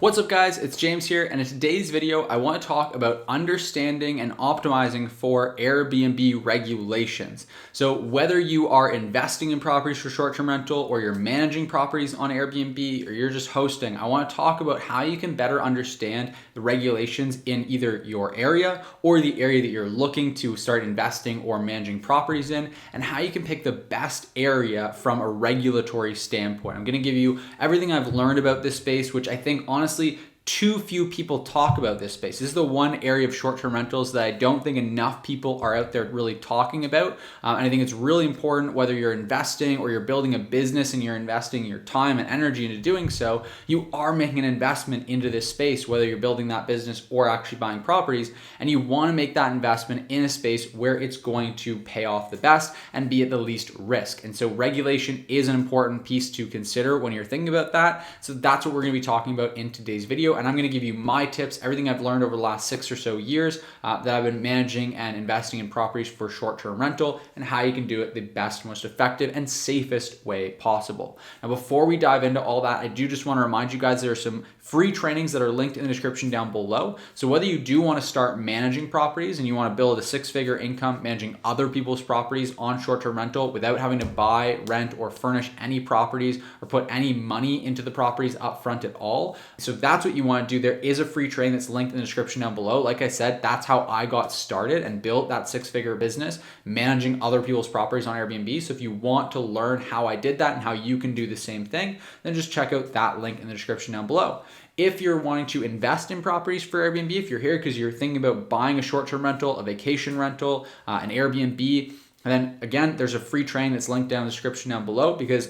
What's up guys, it's James here, and in today's video I want to talk about understanding and optimizing for Airbnb regulations. So whether you are investing in properties for short-term rental or you're managing properties on Airbnb or you're just hosting, I want to talk about how you can better understand the regulations in either your area or the area that you're looking to start investing or managing properties in, and how you can pick the best area from a regulatory standpoint. I'm going to give you everything I've learned about this space, which I think honestly too few people talk about this space. This is the one area of short-term rentals that I don't think enough people are out there really talking about. And I think it's really important, whether you're investing or you're building a business and you're investing your time and energy into doing so, you are making an investment into this space, whether you're building that business or actually buying properties. And you want to make that investment in a space where it's going to pay off the best and be at the least risk. And so regulation is an important piece to consider when you're thinking about that. So that's what we're going to be talking about in today's video. And I'm going to give you my tips, everything I've learned over the last 6 or so years that I've been managing and investing in properties for short-term rental, and how you can do it the best, most effective, and safest way possible. Now, before we dive into all that, I do just want to remind you guys there are some free trainings that are linked in the description down below. So whether you do want to start managing properties and you want to build a 6-figure income managing other people's properties on short-term rental without having to buy, rent, or furnish any properties or put any money into the properties up front at all. So if that's what you want to do, there is a free training that's linked in the description down below. Like I said, that's how I got started and built that 6-figure business managing other people's properties on Airbnb. So if you want to learn how I did that and how you can do the same thing, then just check out that link in the description down below. If you're wanting to invest in properties for Airbnb, if you're here because you're thinking about buying a short-term rental, a vacation rental, an Airbnb, and then again, there's a free training that's linked down in the description down below, because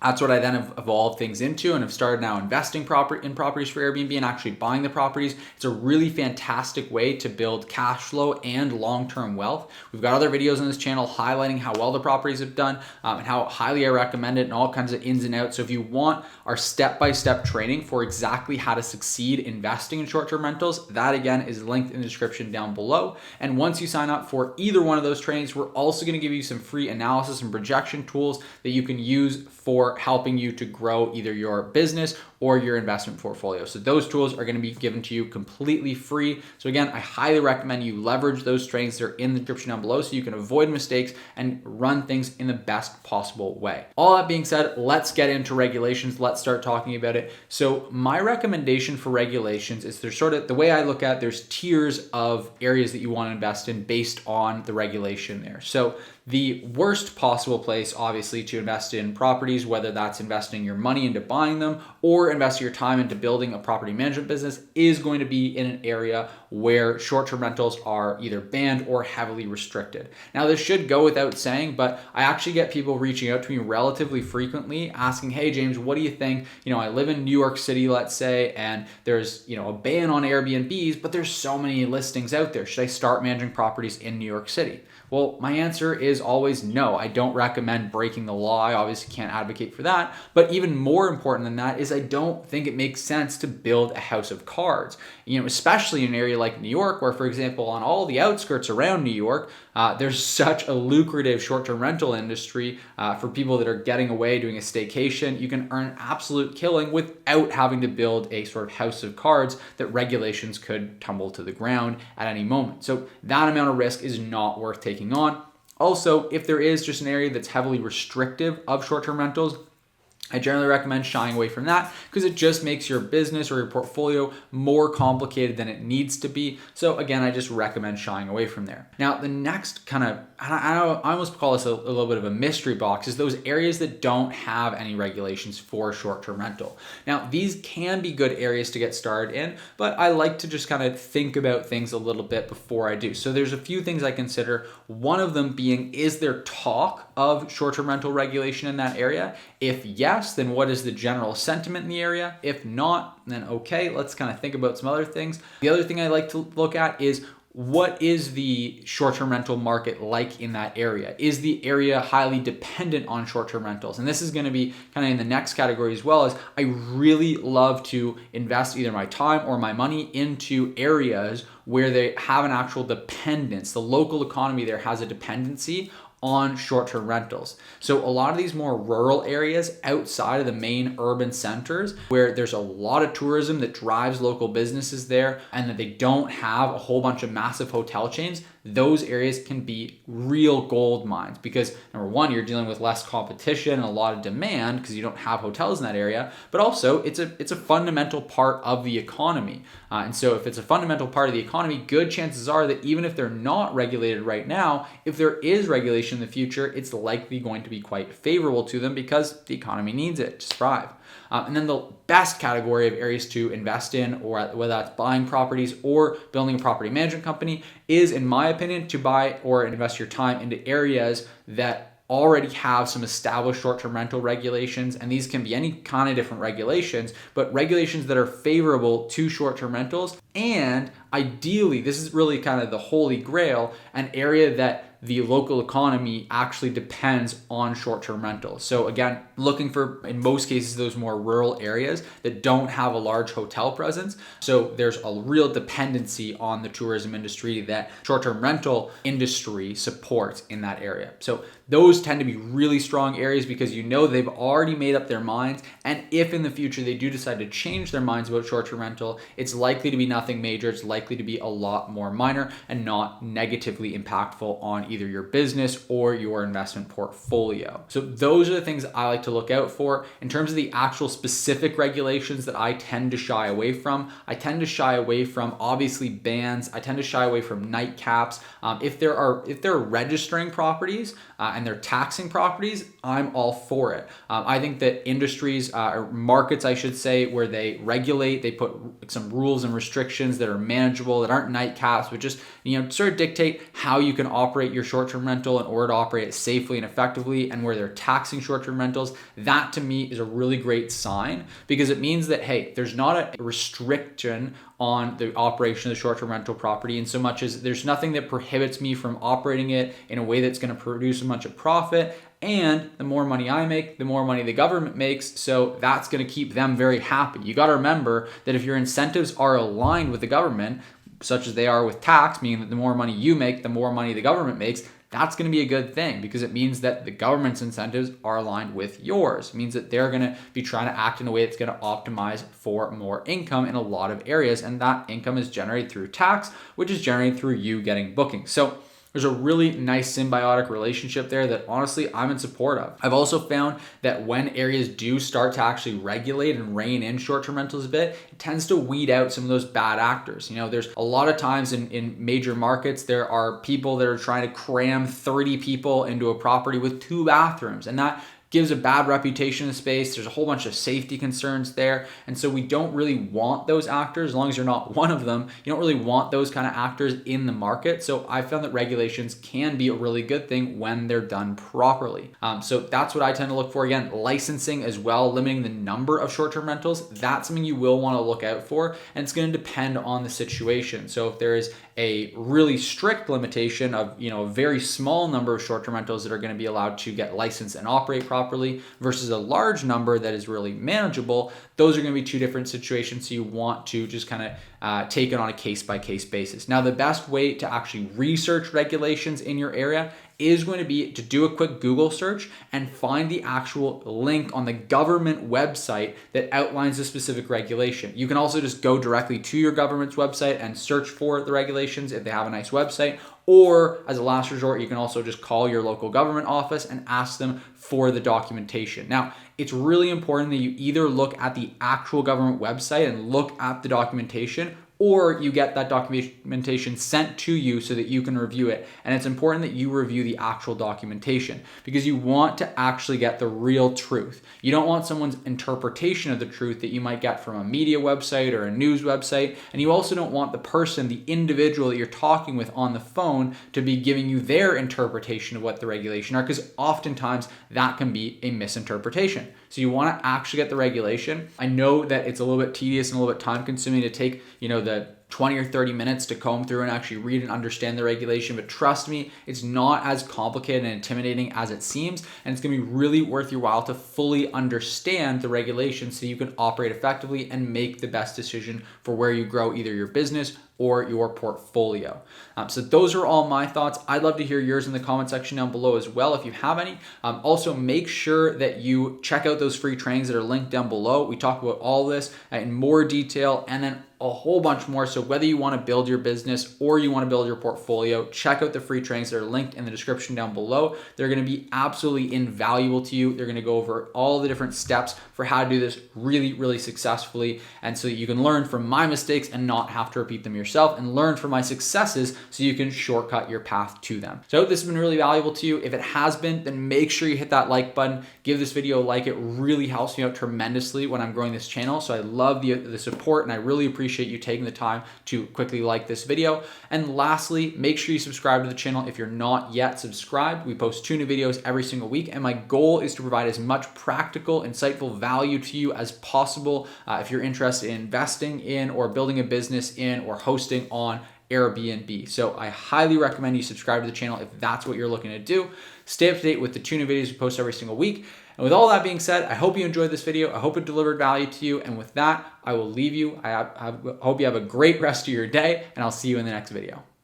that's what I then have evolved things into and have started now investing in properties for Airbnb and actually buying the properties. It's a really fantastic way to build cash flow and long-term wealth. We've got other videos on this channel highlighting how well the properties have done and how highly I recommend it and all kinds of ins and outs. So if you want our step-by-step training for exactly how to succeed investing in short-term rentals, that again is linked in the description down below. And once you sign up for either one of those trainings, we're also going to give you some free analysis and projection tools that you can use for helping you to grow either your business or your investment portfolio. So those tools are going to be given to you completely free. So again, I highly recommend you leverage those trainings. They're in the description down below so you can avoid mistakes and run things in the best possible way. All that being said, let's get into regulations. Let's start talking about it. So my recommendation for regulations is there's sort of, the way I look at, there's tiers of areas that you want to invest in based on the regulation there. So the worst possible place, obviously, to invest in properties, whether that's investing your money into buying them or investing your time into building a property management business, is going to be in an area where short-term rentals are either banned or heavily restricted. Now, this should go without saying, but I actually get people reaching out to me relatively frequently asking, hey, James, what do you think? I live in New York City, let's say, and there's, a ban on Airbnbs, but there's so many listings out there. Should I start managing properties in New York City? Well, my answer is always no. I don't recommend breaking the law. I obviously can't advocate for that. But even more important than that is I don't think it makes sense to build a house of cards, especially in an area like New York, where, for example, on all the outskirts around New York, there's such a lucrative short-term rental industry for people that are getting away doing a staycation. You can earn an absolute killing without having to build a sort of house of cards that regulations could tumble to the ground at any moment. So that amount of risk is not worth taking on. Also, if there is just an area that's heavily restrictive of short-term rentals, I generally recommend shying away from that because it just makes your business or your portfolio more complicated than it needs to be. So again, I just recommend shying away from there. Now, the next kind of, I almost call this a little bit of a mystery box, is those areas that don't have any regulations for short-term rental. Now, these can be good areas to get started in, but I like to just kind of think about things a little bit before I do. So there's a few things I consider. One of them being, is there talk of short-term rental regulation in that area? If yes, then what is the general sentiment in the area? If not, then okay, let's kind of think about some other things. The other thing I like to look at is, what is the short-term rental market like in that area? Is the area highly dependent on short-term rentals? And this is going to be kind of in the next category as well, as I really love to invest either my time or my money into areas where they have an actual dependence. The local economy there has a dependency on short-term rentals. So a lot of these more rural areas outside of the main urban centers where there's a lot of tourism that drives local businesses there and that they don't have a whole bunch of massive hotel chains, those areas can be real gold mines because number one, you're dealing with less competition and a lot of demand because you don't have hotels in that area, but also it's a fundamental part of the economy. And so if it's a fundamental part of the economy, good chances are that even if they're not regulated right now, if there is regulation in the future, it's likely going to be quite favorable to them because the economy needs it to thrive. And then the best category of areas to invest in, or whether that's buying properties or building a property management company, is, in my opinion, to buy or invest your time into areas that already have some established short-term rental regulations. And these can be any kind of different regulations, but regulations that are favorable to short-term rentals. And ideally, this is really kind of the holy grail, an area that the local economy actually depends on short-term rentals. So again, looking for, in most cases, those more rural areas that don't have a large hotel presence. So there's a real dependency on the tourism industry that short-term rental industry supports in that area. So those tend to be really strong areas because you know they've already made up their minds. And if in the future they do decide to change their minds about short-term rental, it's likely to be nothing major. It's likely to be a lot more minor and not negatively impactful on either your business or your investment portfolio. So those are the things I like to look out for. In terms of the actual specific regulations that I tend to shy away from, I tend to shy away from obviously bans. I tend to shy away from night caps. If they're registering properties and they're taxing properties, I'm all for it. I think that industries or markets, I should say, where they regulate, they put some rules and restrictions that are manageable, that aren't night caps, but just sort of dictate how you can operate your short-term rental in order to operate it safely and effectively, and where they're taxing short-term rentals. That to me is a really great sign because it means that, hey, there's not a restriction on the operation of the short-term rental property in so much as there's nothing that prohibits me from operating it in a way that's going to produce a bunch of profit. And the more money I make, the more money the government makes. So that's going to keep them very happy. You got to remember that if your incentives are aligned with the government, such as they are with tax, meaning that the more money you make, the more money the government makes, that's going to be a good thing because it means that the government's incentives are aligned with yours. It means that they're going to be trying to act in a way that's going to optimize for more income in a lot of areas. And that income is generated through tax, which is generated through you getting bookings. So there's a really nice symbiotic relationship there that honestly I'm in support of. I've also found that when areas do start to actually regulate and rein in short-term rentals a bit, it tends to weed out some of those bad actors. There's a lot of times in major markets, there are people that are trying to cram 30 people into a property with 2 bathrooms, and that gives a bad reputation in the space. There's a whole bunch of safety concerns there. And so we don't really want those actors, as long as you're not one of them, you don't really want those kind of actors in the market. So I found that regulations can be a really good thing when they're done properly. So that's what I tend to look for. Again, licensing as well, limiting the number of short-term rentals. That's something you will want to look out for. And it's going to depend on the situation. So if there is a really strict limitation of a very small number of short-term rentals that are going to be allowed to get licensed and operate properly versus a large number that is really manageable, those are going to be two different situations. So you want to just kind of take it on a case-by-case basis. Now, the best way to actually research regulations in your area is going to be to do a quick Google search and find the actual link on the government website that outlines the specific regulation. You can also just go directly to your government's website and search for the regulations if they have a nice website. Or as a last resort, you can also just call your local government office and ask them for the documentation. Now, it's really important that you either look at the actual government website and look at the documentation, or you get that documentation sent to you so that you can review it. And it's important that you review the actual documentation because you want to actually get the real truth. You don't want someone's interpretation of the truth that you might get from a media website or a news website. And you also don't want the person, the individual that you're talking with on the phone, to be giving you their interpretation of what the regulation are, because oftentimes that can be a misinterpretation. So you want to actually get the regulation. I know that it's a little bit tedious and a little bit time consuming to take, the 20 or 30 minutes to comb through and actually read and understand the regulation. But trust me, it's not as complicated and intimidating as it seems, and it's gonna be really worth your while to fully understand the regulations so you can operate effectively and make the best decision for where you grow either your business or your portfolio. So those are all my thoughts. I'd love to hear yours in the comment section down below as well if you have any. Also, make sure that you check out those free trainings that are linked down below. We talk about all this in more detail and then a whole bunch more. So whether you want to build your business or you want to build your portfolio, check out the free trainings that are linked in the description down below. They're going to be absolutely invaluable to you. They're going to go over all the different steps for how to do this really, really successfully. And so that you can learn from my mistakes and not have to repeat them yourself, and learn from my successes so you can shortcut your path to them. So I hope this has been really valuable to you. If it has been, then make sure you hit that like button. Give this video a like. It really helps me out tremendously when I'm growing this channel. So I love the support, and I really appreciate you taking the time to quickly like this video. And lastly, make sure you subscribe to the channel if you're not yet subscribed. We post 2 new videos every single week, and my goal is to provide as much practical, insightful value to you as possible if you're interested in investing in or building a business in or hosting on Airbnb. So I highly recommend you subscribe to the channel if that's what you're looking to do. Stay up to date with the 2 new videos we post every single week. And with all that being said, I hope you enjoyed this video. I hope it delivered value to you. And with that, I will leave you. I hope you have a great rest of your day, and I'll see you in the next video.